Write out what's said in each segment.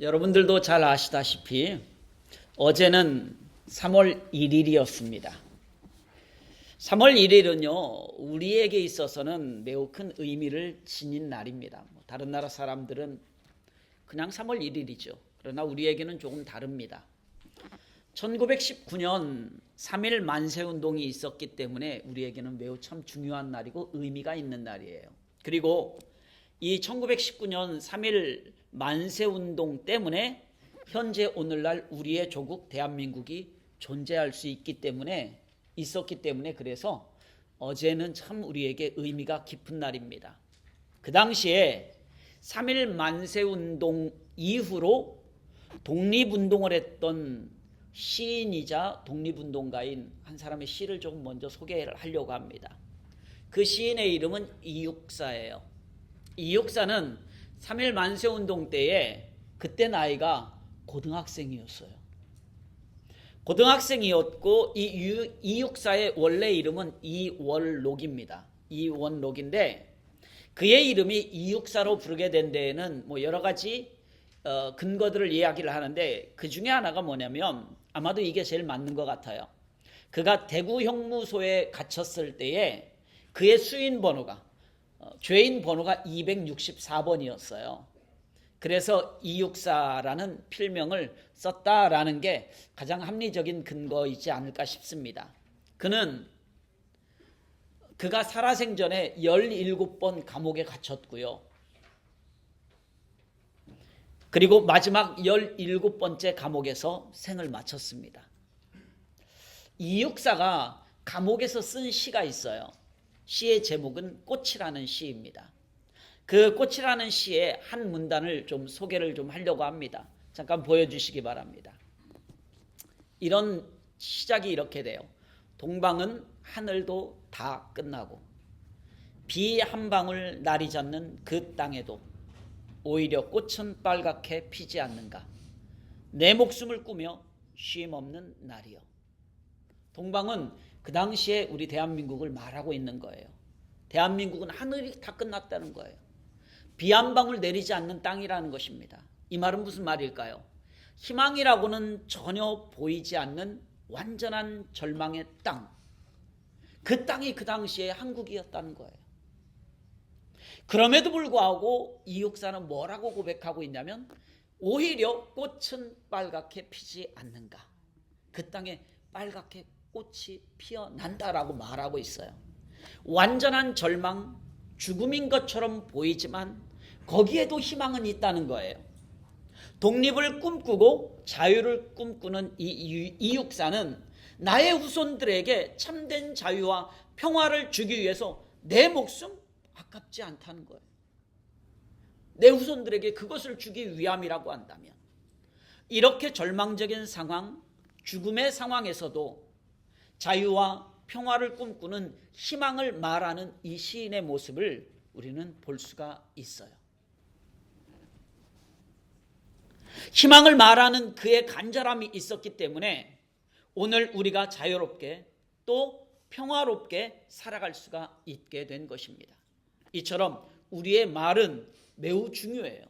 여러분들도 잘 아시다시피 어제는 3월 1일이었습니다. 3월 1일은요, 우리에게 있어서는 매우 큰 의미를 지닌 날입니다. 다른 나라 사람들은 그냥 3월 1일이죠. 그러나 우리에게는 조금 다릅니다. 1919년 3.1 만세운동이 있었기 때문에 우리에게는 매우 참 중요한 날이고 의미가 있는 날이에요. 그리고 이 1919년 3.1 만세운동 때문에 현재 오늘날 우리의 조국 대한민국이 존재할 수 있었기 때문에 그래서 어제는 참 우리에게 의미가 깊은 날입니다. 그 당시에 3.1 만세운동 이후로 독립운동을 했던 시인이자 독립운동가인 한 사람의 시를 조금 먼저 소개를 하려고 합니다. 그 시인의 이름은 이육사예요. 이육사는 3.1 만세운동 때에 그때 나이가 고등학생이었어요. 고등학생이었고 이육사의 원래 이름은 이원록입니다. 이원록인데 그의 이름이 이육사로 부르게 된 데에는 여러 가지 근거들을 이야기를 하는데 그 중에 하나가 뭐냐면 아마도 이게 제일 맞는 것 같아요. 그가 대구 형무소에 갇혔을 때에 그의 수인 번호가 죄인 번호가 264번이었어요. 그래서 이육사라는 필명을 썼다라는 게 가장 합리적인 근거이지 않을까 싶습니다. 그가 살아생전에 17번 감옥에 갇혔고요. 그리고 마지막 17번째 감옥에서 생을 마쳤습니다. 이육사가 감옥에서 쓴 시가 있어요. 시의 제목은 꽃이라는 시입니다. 그 꽃이라는 시의 한 문단을 좀 소개를 좀 하려고 합니다. 잠깐 보여주시기 바랍니다. 이런 시작이 이렇게 돼요. 동방은 하늘도 다 끝나고 비 한 방울 날이 젖는 그 땅에도 오히려 꽃은 빨갛게 피지 않는가. 내 목숨을 꾸며 쉼 없는 날이요. 동방은 그 당시에 우리 대한민국을 말하고 있는 거예요. 대한민국은 하늘이 다 끝났다는 거예요. 비 한 방울 내리지 않는 땅이라는 것입니다. 이 말은 무슨 말일까요? 희망이라고는 전혀 보이지 않는 완전한 절망의 땅. 그 땅이 그 당시에 한국이었다는 거예요. 그럼에도 불구하고 이육사는 뭐라고 고백하고 있냐면 오히려 꽃은 빨갛게 피지 않는가. 그 땅에 빨갛게 꽃이 피어난다라고 말하고 있어요. 완전한 절망, 죽음인 것처럼 보이지만 거기에도 희망은 있다는 거예요. 독립을 꿈꾸고 자유를 꿈꾸는 이육사는 나의 후손들에게 참된 자유와 평화를 주기 위해서 내 목숨 아깝지 않다는 거예요. 내 후손들에게 그것을 주기 위함이라고 한다면 이렇게 절망적인 상황, 죽음의 상황에서도 자유와 평화를 꿈꾸는 희망을 말하는 이 시인의 모습을 우리는 볼 수가 있어요. 희망을 말하는 그의 간절함이 있었기 때문에 오늘 우리가 자유롭게 또 평화롭게 살아갈 수가 있게 된 것입니다. 이처럼 우리의 말은 매우 중요해요.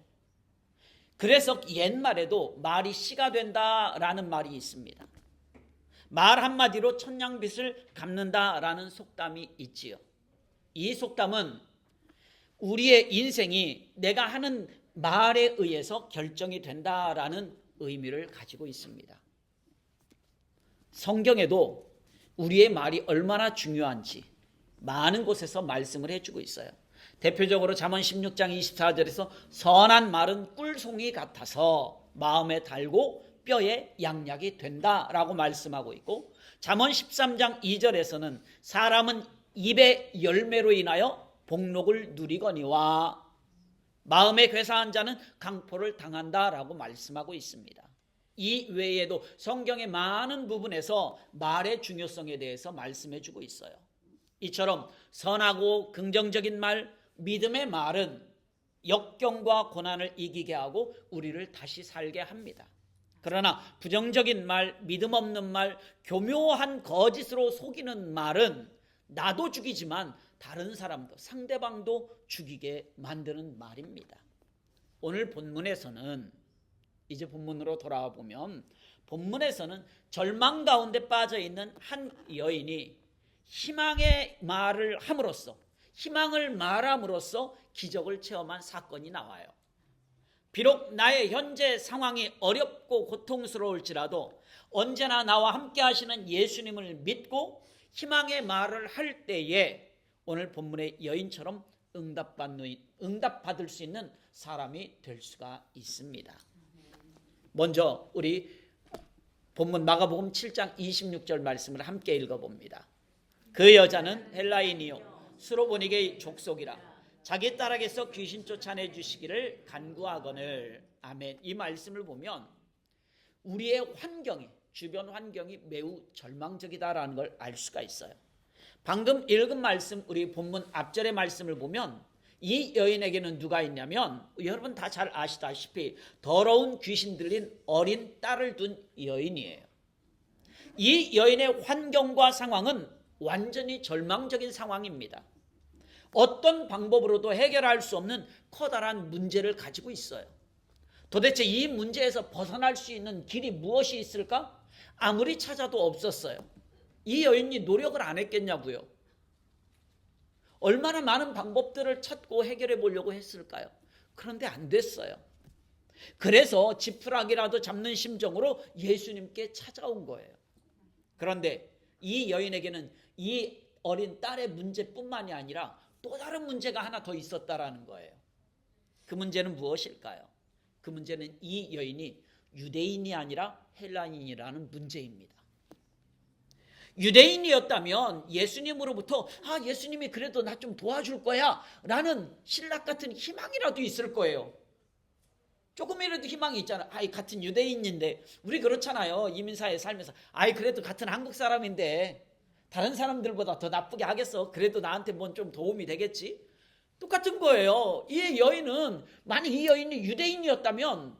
그래서 옛말에도 말이 씨가 된다라는 말이 있습니다. 말 한마디로 천냥빚을 갚는다라는 속담이 있지요. 이 속담은 우리의 인생이 내가 하는 말에 의해서 결정이 된다라는 의미를 가지고 있습니다. 성경에도 우리의 말이 얼마나 중요한지 많은 곳에서 말씀을 해주고 있어요. 대표적으로 잠언 16장 24절에서 선한 말은 꿀송이 같아서 마음에 달고 뼈에 양약이 된다라고 말씀하고 있고, 잠언 13장 2절에서는 사람은 입의 열매로 인하여 복록을 누리거니와 마음에 괴사한 자는 강포를 당한다라고 말씀하고 있습니다. 이 외에도 성경의 많은 부분에서 말의 중요성에 대해서 말씀해주고 있어요. 이처럼 선하고 긍정적인 말, 믿음의 말은 역경과 고난을 이기게 하고 우리를 다시 살게 합니다. 그러나 부정적인 말, 믿음 없는 말, 교묘한 거짓으로 속이는 말은 나도 죽이지만 다른 사람도, 상대방도 죽이게 만드는 말입니다. 오늘 본문에서는 이제 본문으로 돌아와 보면 본문에서는 절망 가운데 빠져 있는 한 여인이 희망의 말을 함으로써, 희망을 말함으로써 기적을 체험한 사건이 나와요. 비록 나의 현재 상황이 어렵고 고통스러울지라도 언제나 나와 함께 하시는 예수님을 믿고 희망의 말을 할 때에 오늘 본문의 여인처럼 응답받을 수 있는 사람이 될 수가 있습니다. 먼저 우리 본문 마가복음 7장 26절 말씀을 함께 읽어봅니다. 그 여자는 헬라인이요 수로보닉의 족속이라 자기 딸에게서 귀신 쫓아내 주시기를 간구하거늘. 아멘. 이 말씀을 보면 우리의 환경이, 주변 환경이 매우 절망적이다라는 걸 알 수가 있어요. 방금 읽은 말씀, 우리 본문 앞절의 말씀을 보면 이 여인에게는 누가 있냐면 여러분 다 잘 아시다시피 더러운 귀신 들린 어린 딸을 둔 여인이에요. 이 여인의 환경과 상황은 완전히 절망적인 상황입니다. 어떤 방법으로도 해결할 수 없는 커다란 문제를 가지고 있어요. 도대체 이 문제에서 벗어날 수 있는 길이 무엇이 있을까? 아무리 찾아도 없었어요. 이 여인이 노력을 안 했겠냐고요. 얼마나 많은 방법들을 찾고 해결해 보려고 했을까요? 그런데 안 됐어요. 그래서 지푸라기라도 잡는 심정으로 예수님께 찾아온 거예요. 그런데 이 여인에게는 이 어린 딸의 문제뿐만이 아니라 또 다른 문제가 하나 더 있었다라는 거예요. 그 문제는 무엇일까요? 그 문제는 이 여인이 유대인이 아니라 헬라인이라는 문제입니다. 유대인이었다면 예수님으로부터 예수님이 그래도 나 좀 도와줄 거야 라는 신락 같은 희망이라도 있을 거예요. 조금이라도 희망이 있잖아요. 같은 유대인인데, 우리 그렇잖아요. 이민사회에 살면서 그래도 같은 한국 사람인데 다른 사람들보다 더 나쁘게 하겠어. 그래도 나한테 뭔 좀 도움이 되겠지. 똑같은 거예요. 이 여인은, 만약 이 여인이 유대인이었다면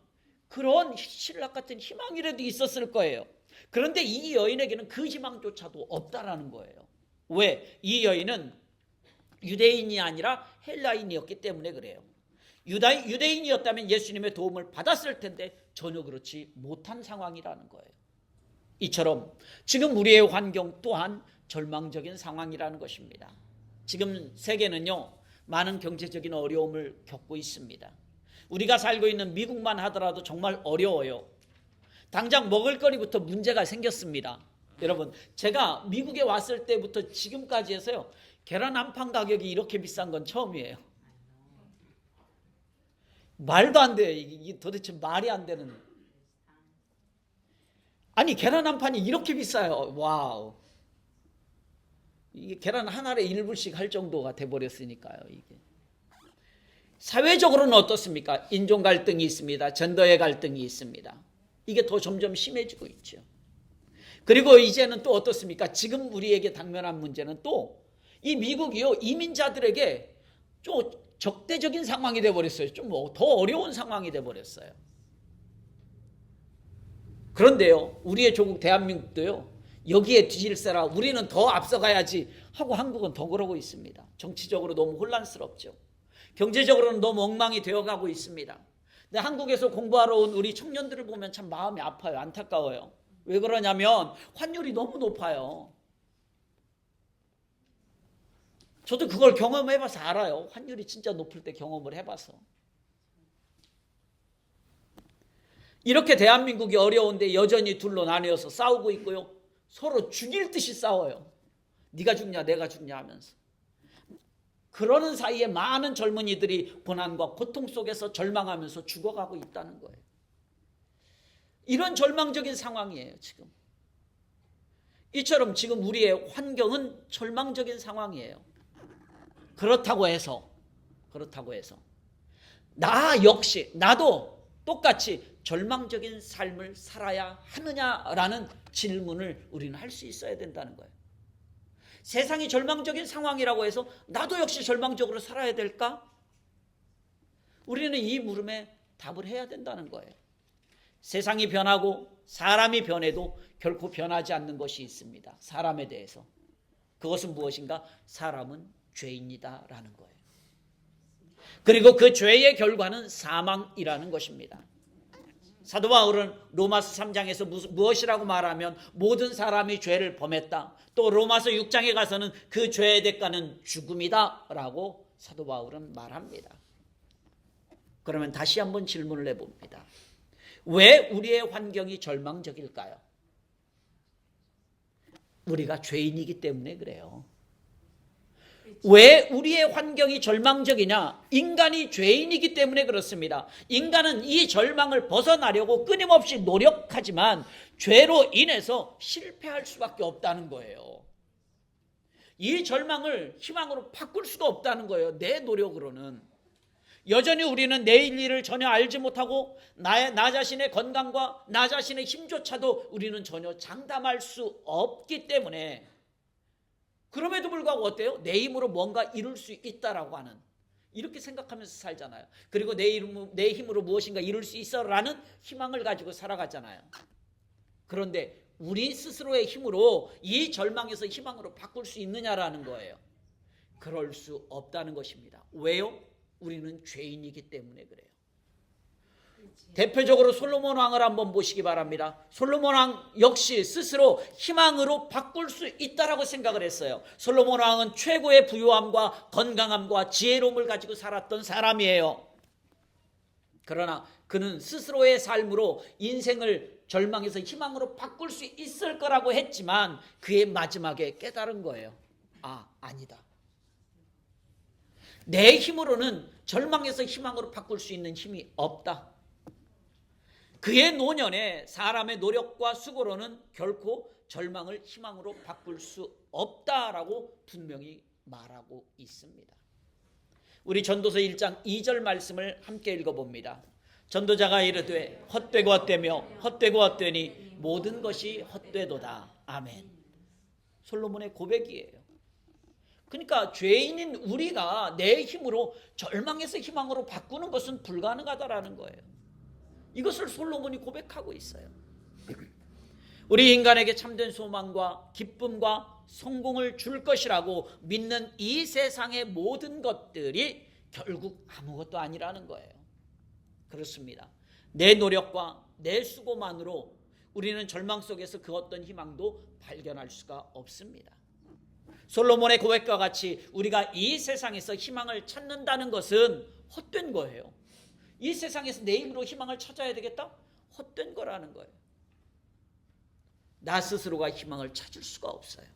그런 신락 같은 희망이라도 있었을 거예요. 그런데 이 여인에게는 그 희망조차도 없다라는 거예요. 왜? 이 여인은 유대인이 아니라 헬라인이었기 때문에 그래요. 유대인이었다면 예수님의 도움을 받았을 텐데 전혀 그렇지 못한 상황이라는 거예요. 이처럼 지금 우리의 환경 또한 절망적인 상황이라는 것입니다. 지금 세계는요, 많은 경제적인 어려움을 겪고 있습니다. 우리가 살고 있는 미국만 하더라도 정말 어려워요. 당장 먹을거리부터 문제가 생겼습니다. 여러분, 제가 미국에 왔을 때부터 지금까지 해서요, 계란 한 판 가격이 이렇게 비싼 건 처음이에요. 말도 안 돼요. 이게 도대체 말이 안 되는. 아니, 계란 한 판이 이렇게 비싸요. 와우. 이게 계란 한 알에 1불씩 할 정도가 돼버렸으니까요. 이게. 사회적으로는 어떻습니까? 인종 갈등이 있습니다. 젠더의 갈등이 있습니다. 이게 더 점점 심해지고 있죠. 그리고 이제는 또 어떻습니까? 지금 우리에게 당면한 문제는 또 이 미국이요, 이민자들에게 좀 적대적인 상황이 돼버렸어요. 좀 더 어려운 상황이 돼버렸어요. 그런데요, 우리의 조국 대한민국도요, 여기에 뒤질세라 우리는 더 앞서가야지 하고 한국은 더 그러고 있습니다. 정치적으로 너무 혼란스럽죠. 경제적으로는 너무 엉망이 되어가고 있습니다. 근데 한국에서 공부하러 온 우리 청년들을 보면 참 마음이 아파요. 안타까워요. 왜 그러냐면 환율이 너무 높아요. 저도 그걸 경험해봐서 알아요. 환율이 진짜 높을 때 경험을 해봐서. 이렇게 대한민국이 어려운데 여전히 둘로 나뉘어서 싸우고 있고요. 서로 죽일 듯이 싸워요. 네가 죽냐 내가 죽냐 하면서. 그러는 사이에 많은 젊은이들이 고난과 고통 속에서 절망하면서 죽어가고 있다는 거예요. 이런 절망적인 상황이에요, 지금. 이처럼 지금 우리의 환경은 절망적인 상황이에요. 그렇다고 해서 나 역시, 나도 똑같이 절망적인 삶을 살아야 하느냐라는 질문을 우리는 할 수 있어야 된다는 거예요. 세상이 절망적인 상황이라고 해서 나도 역시 절망적으로 살아야 될까? 우리는 이 물음에 답을 해야 된다는 거예요. 세상이 변하고 사람이 변해도 결코 변하지 않는 것이 있습니다. 사람에 대해서. 그것은 무엇인가? 사람은 죄인이다 라는 거예요. 그리고 그 죄의 결과는 사망이라는 것입니다. 사도 바울은 로마서 3장에서 무엇이라고 말하면 모든 사람이 죄를 범했다. 또 로마서 6장에 가서는 그 죄의 대가는 죽음이다 라고 사도 바울은 말합니다. 그러면 다시 한번 질문을 해봅니다. 왜 우리의 환경이 절망적일까요? 우리가 죄인이기 때문에 그래요. 왜 우리의 환경이 절망적이냐? 인간이 죄인이기 때문에 그렇습니다. 인간은 이 절망을 벗어나려고 끊임없이 노력하지만 죄로 인해서 실패할 수밖에 없다는 거예요. 이 절망을 희망으로 바꿀 수가 없다는 거예요. 내 노력으로는. 여전히 우리는 내일 일을 전혀 알지 못하고 나 자신의 건강과 나 자신의 힘조차도 우리는 전혀 장담할 수 없기 때문에, 그럼에도 불구하고 어때요? 내 힘으로 뭔가 이룰 수 있다라고 하는, 이렇게 생각하면서 살잖아요. 그리고 내 힘으로 무엇인가 이룰 수 있어라는 희망을 가지고 살아가잖아요. 그런데 우리 스스로의 힘으로 이 절망에서 희망으로 바꿀 수 있느냐라는 거예요. 그럴 수 없다는 것입니다. 왜요? 우리는 죄인이기 때문에 그래요. 대표적으로 솔로몬 왕을 한번 보시기 바랍니다. 솔로몬 왕 역시 스스로 희망으로 바꿀 수 있다라고 생각을 했어요. 솔로몬 왕은 최고의 부유함과 건강함과 지혜로움을 가지고 살았던 사람이에요. 그러나 그는 스스로의 삶으로 인생을 절망에서 희망으로 바꿀 수 있을 거라고 했지만 그의 마지막에 깨달은 거예요. 아니다. 내 힘으로는 절망에서 희망으로 바꿀 수 있는 힘이 없다. 그의 노년에 사람의 노력과 수고로는 결코 절망을 희망으로 바꿀 수 없다라고 분명히 말하고 있습니다. 우리 전도서 1장 2절 말씀을 함께 읽어봅니다. 전도자가 이르되 헛되고 헛되며 헛되고 헛되니 모든 것이 헛되도다. 아멘. 솔로몬의 고백이에요. 그러니까 죄인인 우리가 내 힘으로 절망에서 희망으로 바꾸는 것은 불가능하다라는 거예요. 이것을 솔로몬이 고백하고 있어요. 우리 인간에게 참된 소망과 기쁨과 성공을 줄 것이라고 믿는 이 세상의 모든 것들이 결국 아무것도 아니라는 거예요. 그렇습니다. 내 노력과 내 수고만으로 우리는 절망 속에서 그 어떤 희망도 발견할 수가 없습니다. 솔로몬의 고백과 같이 우리가 이 세상에서 희망을 찾는다는 것은 헛된 거예요. 이 세상에서 내 힘으로 희망을 찾아야 되겠다? 헛된 거라는 거예요. 나 스스로가 희망을 찾을 수가 없어요.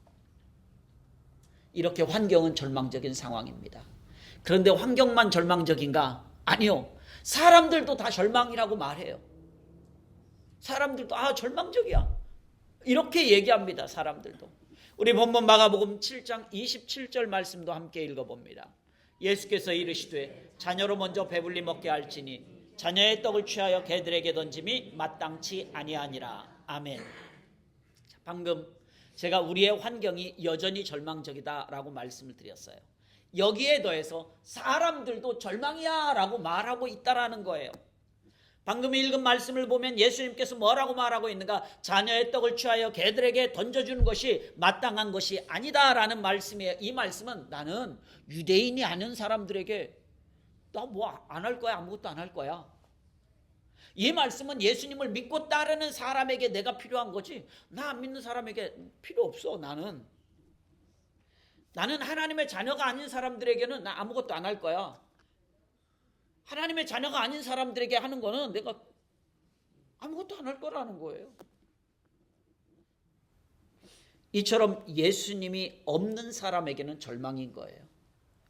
이렇게 환경은 절망적인 상황입니다. 그런데 환경만 절망적인가? 아니요. 사람들도 다 절망이라고 말해요. 사람들도 절망적이야. 이렇게 얘기합니다. 사람들도. 우리 본문 마가복음 7장 27절 말씀도 함께 읽어봅니다. 예수께서 이르시되 자녀로 먼저 배불리 먹게 할지니 자녀의 떡을 취하여 개들에게 던짐이 마땅치 아니하니라. 아멘. 방금 제가 우리의 환경이 여전히 절망적이다라고 말씀을 드렸어요. 여기에 더해서 사람들도 절망이야 라고 말하고 있다라는 거예요. 방금 읽은 말씀을 보면 예수님께서 뭐라고 말하고 있는가? 자녀의 떡을 취하여 개들에게 던져주는 것이 마땅한 것이 아니다라는 말씀이에요. 이 말씀은 나는 유대인이 아닌 사람들에게 나 뭐 안 할 거야, 아무것도 안 할 거야. 이 말씀은 예수님을 믿고 따르는 사람에게 내가 필요한 거지 나 안 믿는 사람에게 필요 없어. 나는 하나님의 자녀가 아닌 사람들에게는 나 아무것도 안 할 거야. 하나님의 자녀가 아닌 사람들에게 하는 거는 내가 아무것도 안 할 거라는 거예요. 이처럼 예수님이 없는 사람에게는 절망인 거예요.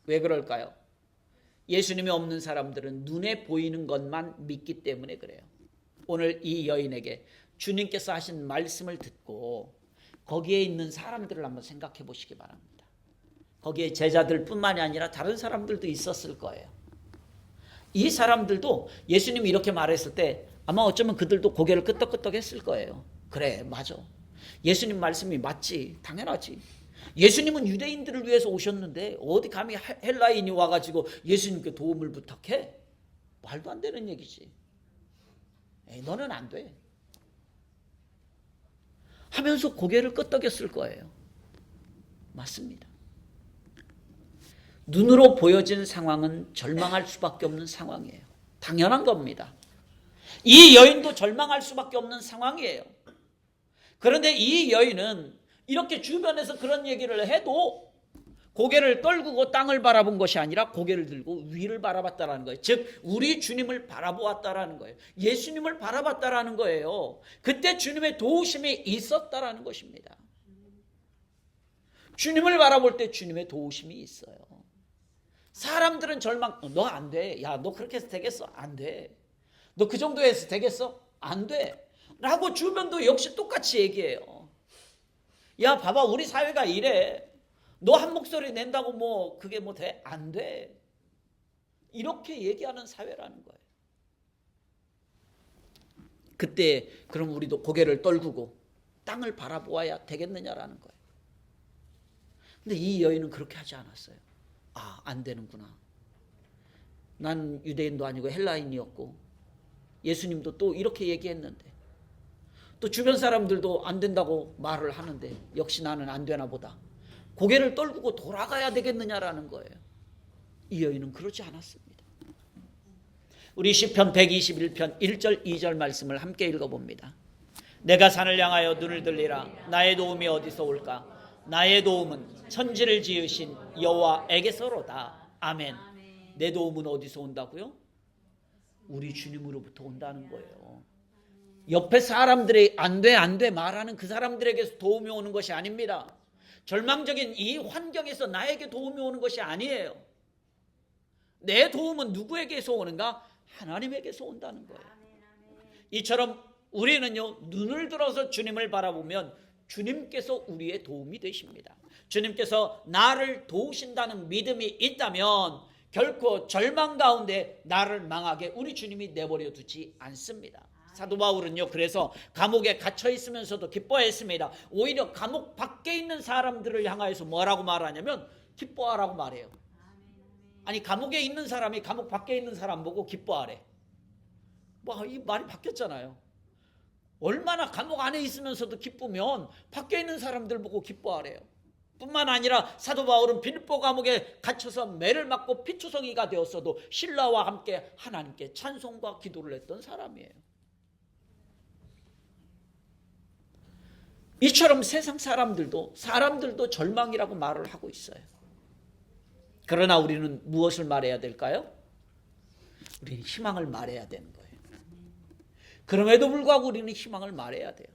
왜 그럴까요? 예수님이 없는 사람들은 눈에 보이는 것만 믿기 때문에 그래요. 오늘 이 여인에게 주님께서 하신 말씀을 듣고 거기에 있는 사람들을 한번 생각해 보시기 바랍니다. 거기에 제자들뿐만이 아니라 다른 사람들도 있었을 거예요. 이 사람들도 예수님이 이렇게 말했을 때 아마 어쩌면 그들도 고개를 끄덕끄덕 했을 거예요. 그래, 맞아. 예수님 말씀이 맞지. 당연하지. 예수님은 유대인들을 위해서 오셨는데 어디 감히 헬라인이 와가지고 예수님께 도움을 부탁해? 말도 안 되는 얘기지. 에이, 너는 안 돼. 하면서 고개를 끄덕였을 거예요. 맞습니다. 눈으로 보여진 상황은 절망할 수밖에 없는 상황이에요. 당연한 겁니다. 이 여인도 절망할 수밖에 없는 상황이에요. 그런데 이 여인은 이렇게 주변에서 그런 얘기를 해도 고개를 떨구고 땅을 바라본 것이 아니라 고개를 들고 위를 바라봤다라는 거예요. 즉 우리 주님을 바라보았다라는 거예요. 예수님을 바라봤다라는 거예요. 그때 주님의 도우심이 있었다라는 것입니다. 주님을 바라볼 때 주님의 도우심이 있어요. 사람들은 절망, 너 안 돼. 야, 너 그렇게 해서 되겠어? 안 돼. 너 그 정도 해서 되겠어? 안 돼. 라고 주변도 역시 똑같이 얘기해요. 야, 봐봐, 우리 사회가 이래. 너 한 목소리 낸다고 뭐 그게 뭐 돼? 안 돼. 이렇게 얘기하는 사회라는 거예요. 그때 그럼 우리도 고개를 떨구고 땅을 바라보아야 되겠느냐라는 거예요. 근데 이 여인은 그렇게 하지 않았어요. 아, 안 되는구나. 난 유대인도 아니고 헬라인이었고 예수님도 또 이렇게 얘기했는데 또 주변 사람들도 안 된다고 말을 하는데 역시 나는 안 되나 보다. 고개를 떨구고 돌아가야 되겠느냐라는 거예요. 이 여인은 그러지 않았습니다. 우리 시편 121편 1절 2절 말씀을 함께 읽어봅니다. 내가 산을 향하여 눈을 들리라. 나의 도움이 어디서 올까? 나의 도움은 천지를 지으신 여호와에게서로다. 아멘. 내 도움은 어디서 온다고요? 우리 주님으로부터 온다는 거예요. 옆에 사람들이 안 돼 말하는 그 사람들에게서 도움이 오는 것이 아닙니다. 절망적인 이 환경에서 나에게 도움이 오는 것이 아니에요. 내 도움은 누구에게서 오는가? 하나님에게서 온다는 거예요. 이처럼 우리는요, 눈을 들어서 주님을 바라보면 주님께서 우리의 도움이 되십니다. 주님께서 나를 도우신다는 믿음이 있다면 결코 절망 가운데 나를 망하게 우리 주님이 내버려 두지 않습니다. 사도 바울은요, 그래서 감옥에 갇혀 있으면서도 기뻐했습니다. 오히려 감옥 밖에 있는 사람들을 향하여서 뭐라고 말하냐면 기뻐하라고 말해요. 아니, 감옥에 있는 사람이 감옥 밖에 있는 사람 보고 기뻐하래. 뭐 이 말이 바뀌었잖아요. 얼마나 감옥 안에 있으면서도 기쁘면 밖에 있는 사람들 보고 기뻐하래요. 뿐만 아니라 사도 바울은 빌립보 감옥에 갇혀서 매를 맞고 피투성이가 되었어도 신라와 함께 하나님께 찬송과 기도를 했던 사람이에요. 이처럼 세상 사람들도 절망이라고 말을 하고 있어요. 그러나 우리는 무엇을 말해야 될까요? 우리는 희망을 말해야 되는 거예요. 그럼에도 불구하고 우리는 희망을 말해야 돼요.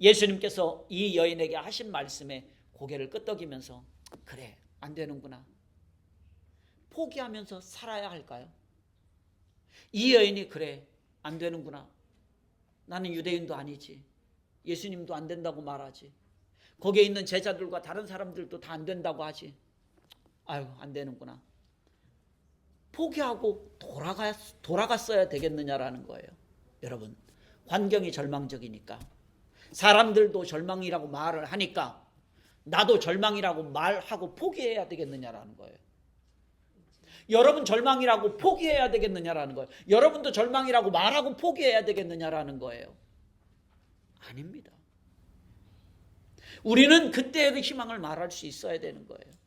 예수님께서 이 여인에게 하신 말씀에 고개를 끄덕이면서 그래, 안 되는구나. 포기하면서 살아야 할까요? 이 여인이 그래, 안 되는구나. 나는 유대인도 아니지. 예수님도 안 된다고 말하지. 거기에 있는 제자들과 다른 사람들도 다 안 된다고 하지. 아유, 안 되는구나. 포기하고 돌아갔어야 되겠느냐라는 거예요. 여러분, 환경이 절망적이니까, 사람들도 절망이라고 말을 하니까 나도 절망이라고 말하고 포기해야 되겠느냐라는 거예요. 여러분 절망이라고 포기해야 되겠느냐라는 거예요. 여러분도 절망이라고 말하고 포기해야 되겠느냐라는 거예요. 아닙니다. 우리는 그때의 희망을 말할 수 있어야 되는 거예요.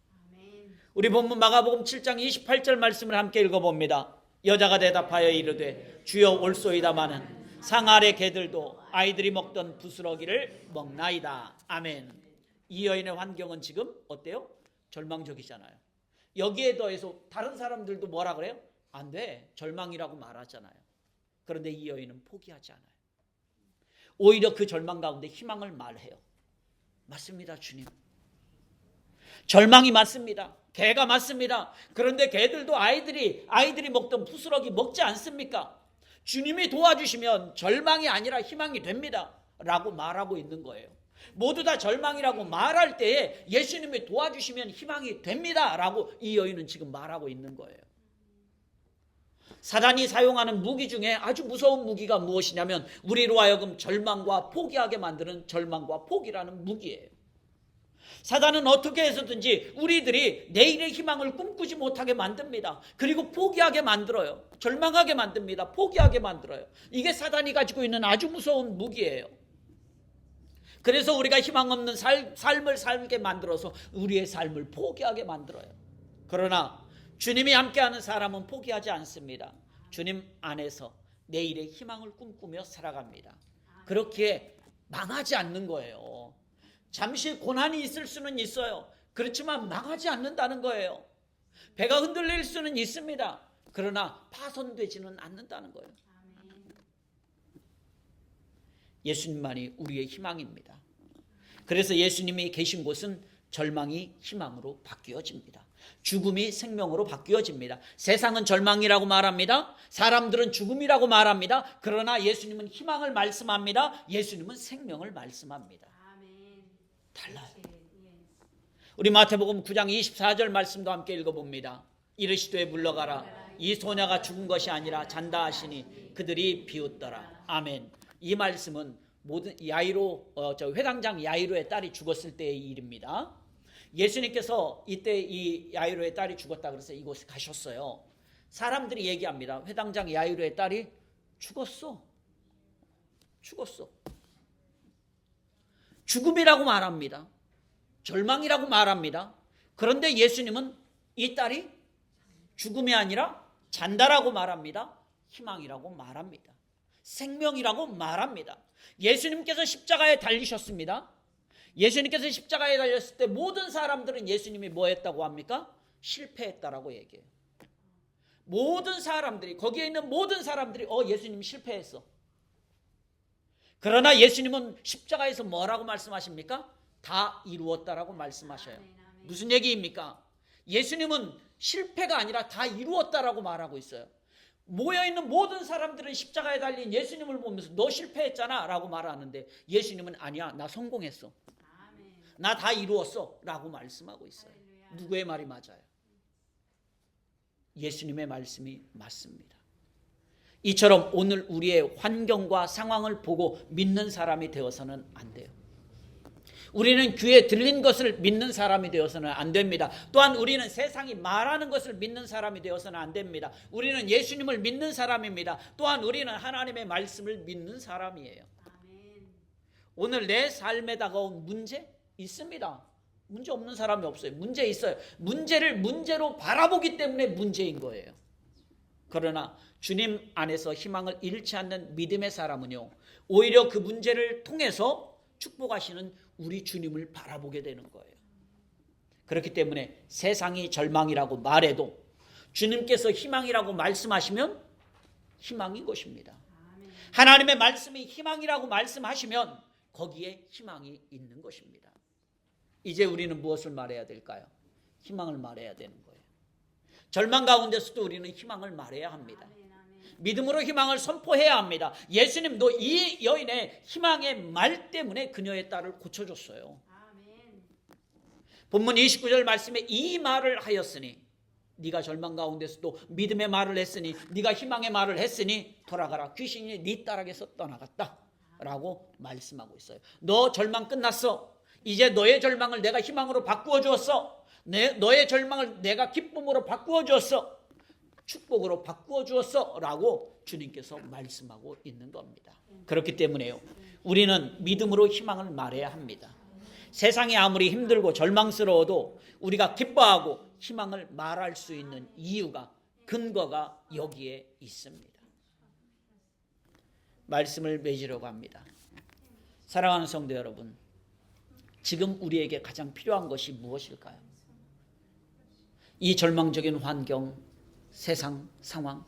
우리 본문 마가복음 7장 28절 말씀을 함께 읽어봅니다. 여자가 대답하여 이르되 주여 올소이다마는 상 아래 개들도 아이들이 먹던 부스러기를 먹나이다. 아멘. 이 여인의 환경은 지금 어때요? 절망적이잖아요. 여기에 더해서 다른 사람들도 뭐라 그래요? 안 돼. 절망이라고 말하잖아요. 그런데 이 여인은 포기하지 않아요. 오히려 그 절망 가운데 희망을 말해요. 맞습니다, 주님. 절망이 맞습니다. 개가 맞습니다. 그런데 개들도 아이들이 먹던 부스러기 먹지 않습니까? 주님이 도와주시면 절망이 아니라 희망이 됩니다. 라고 말하고 있는 거예요. 모두 다 절망이라고 말할 때에 예수님이 도와주시면 희망이 됩니다. 라고 이 여인은 지금 말하고 있는 거예요. 사단이 사용하는 무기 중에 아주 무서운 무기가 무엇이냐면 우리로 하여금 절망과 포기하게 만드는 절망과 포기라는 무기예요. 사단은 어떻게 해서든지 우리들이 내일의 희망을 꿈꾸지 못하게 만듭니다. 그리고 포기하게 만들어요. 절망하게 만듭니다. 포기하게 만들어요. 이게 사단이 가지고 있는 아주 무서운 무기예요. 그래서 우리가 희망 없는 삶을 살게 만들어서 우리의 삶을 포기하게 만들어요. 그러나 주님이 함께하는 사람은 포기하지 않습니다. 주님 안에서 내일의 희망을 꿈꾸며 살아갑니다. 그렇게 망하지 않는 거예요. 잠시 고난이 있을 수는 있어요. 그렇지만 망하지 않는다는 거예요. 배가 흔들릴 수는 있습니다. 그러나 파손되지는 않는다는 거예요. 예수님만이 우리의 희망입니다. 그래서 예수님이 계신 곳은 절망이 희망으로 바뀌어집니다. 죽음이 생명으로 바뀌어집니다. 세상은 절망이라고 말합니다. 사람들은 죽음이라고 말합니다. 그러나 예수님은 희망을 말씀합니다. 예수님은 생명을 말씀합니다. 달라요. 우리 마태복음 9장 24절 말씀도 함께 읽어봅니다. 이르시되 물러가라. 이 소녀가 죽은 것이 아니라 잔다 하시니 그들이 비웃더라. 아멘. 이 말씀은 모든 회당장 야이로의 딸이 죽었을 때의 일입니다. 예수님께서 이때 이 야이로의 딸이 죽었다 그래서 이곳에 가셨어요. 사람들이 얘기합니다. 회당장 야이로의 딸이 죽었어. 죽음이라고 말합니다. 절망이라고 말합니다. 그런데 예수님은 이 딸이 죽음이 아니라 잔다라고 말합니다. 희망이라고 말합니다. 생명이라고 말합니다. 예수님께서 십자가에 달리셨습니다. 예수님께서 십자가에 달렸을 때 모든 사람들은 예수님이 뭐 했다고 합니까? 실패했다라고 얘기해요. 모든 사람들이, 거기에 있는 모든 사람들이 예수님 실패했어. 그러나 예수님은 십자가에서 뭐라고 말씀하십니까? 다 이루었다라고 말씀하셔요. 무슨 얘기입니까? 예수님은 실패가 아니라 다 이루었다라고 말하고 있어요. 모여있는 모든 사람들은 십자가에 달린 예수님을 보면서 너 실패했잖아 라고 말하는데 예수님은 아니야, 나 성공했어, 나 다 이루었어 라고 말씀하고 있어요. 누구의 말이 맞아요? 예수님의 말씀이 맞습니다. 이처럼 오늘 우리의 환경과 상황을 보고 믿는 사람이 되어서는 안 돼요. 우리는 귀에 들린 것을 믿는 사람이 되어서는 안 됩니다. 또한 우리는 세상이 말하는 것을 믿는 사람이 되어서는 안 됩니다. 우리는 예수님을 믿는 사람입니다. 또한 우리는 하나님의 말씀을 믿는 사람이에요. 오늘 내 삶에 다가온 문제 있습니다. 문제 없는 사람이 없어요. 문제 있어요. 문제를 문제로 바라보기 때문에 문제인 거예요. 그러나 주님 안에서 희망을 잃지 않는 믿음의 사람은요, 오히려 그 문제를 통해서 축복하시는 우리 주님을 바라보게 되는 거예요. 그렇기 때문에 세상이 절망이라고 말해도 주님께서 희망이라고 말씀하시면 희망인 것입니다. 하나님의 말씀이 희망이라고 말씀하시면 거기에 희망이 있는 것입니다. 이제 우리는 무엇을 말해야 될까요? 희망을 말해야 되는 거예요. 절망 가운데서도 우리는 희망을 말해야 합니다. 믿음으로 희망을 선포해야 합니다. 예수님도 이 여인의 희망의 말 때문에 그녀의 딸을 고쳐줬어요. 본문 29절 말씀에 이 말을 하였으니, 네가 절망 가운데서도 믿음의 말을 했으니, 네가 희망의 말을 했으니 돌아가라. 귀신이 네 딸에게서 떠나갔다 라고 말씀하고 있어요. 너 절망 끝났어. 이제 너의 절망을 내가 희망으로 바꾸어 주었어. 너의 절망을 내가 기쁨으로 바꾸어 주었어. 축복으로 바꾸어 주었어 라고 주님께서 말씀하고 있는 겁니다. 그렇기 때문에요, 우리는 믿음으로 희망을 말해야 합니다. 세상이 아무리 힘들고 절망스러워도 우리가 기뻐하고 희망을 말할 수 있는 이유가, 근거가 여기에 있습니다. 말씀을 맺으려고 합니다. 사랑하는 성도 여러분, 지금 우리에게 가장 필요한 것이 무엇일까요? 이 절망적인 환경, 세상 상황,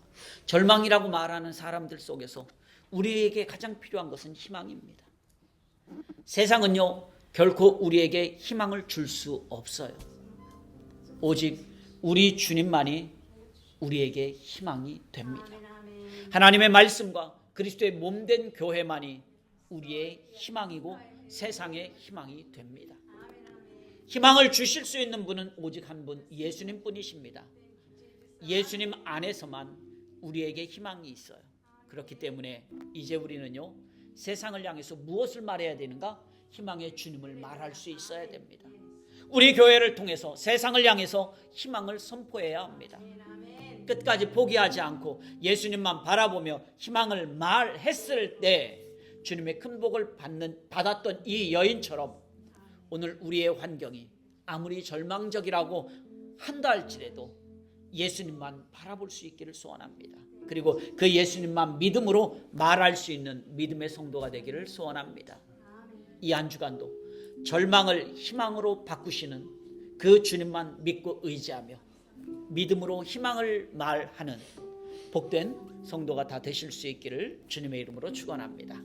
절망이라고 말하는 사람들 속에서 우리에게 가장 필요한 것은 희망입니다. 세상은요, 결코 우리에게 희망을 줄 수 없어요. 오직 우리 주님만이 우리에게 희망이 됩니다. 하나님의 말씀과 그리스도의 몸된 교회만이 우리의 희망이고 세상의 희망이 됩니다. 희망을 주실 수 있는 분은 오직 한 분, 예수님 뿐이십니다. 예수님 안에서만 우리에게 희망이 있어요. 그렇기 때문에 이제 우리는요, 세상을 향해서 무엇을 말해야 되는가? 희망의 주님을 말할 수 있어야 됩니다. 우리 교회를 통해서 세상을 향해서 희망을 선포해야 합니다. 끝까지 포기하지 않고 예수님만 바라보며 희망을 말했을 때 주님의 큰 복을 받았던 이 여인처럼 오늘 우리의 환경이 아무리 절망적이라고 한다 할지라도 예수님만 바라볼 수 있기를 소원합니다. 그리고 그 예수님만 믿음으로 말할 수 있는 믿음의 성도가 되기를 소원합니다. 이 한 주간도 절망을 희망으로 바꾸시는 그 주님만 믿고 의지하며 믿음으로 희망을 말하는 복된 성도가 다 되실 수 있기를 주님의 이름으로 축원합니다.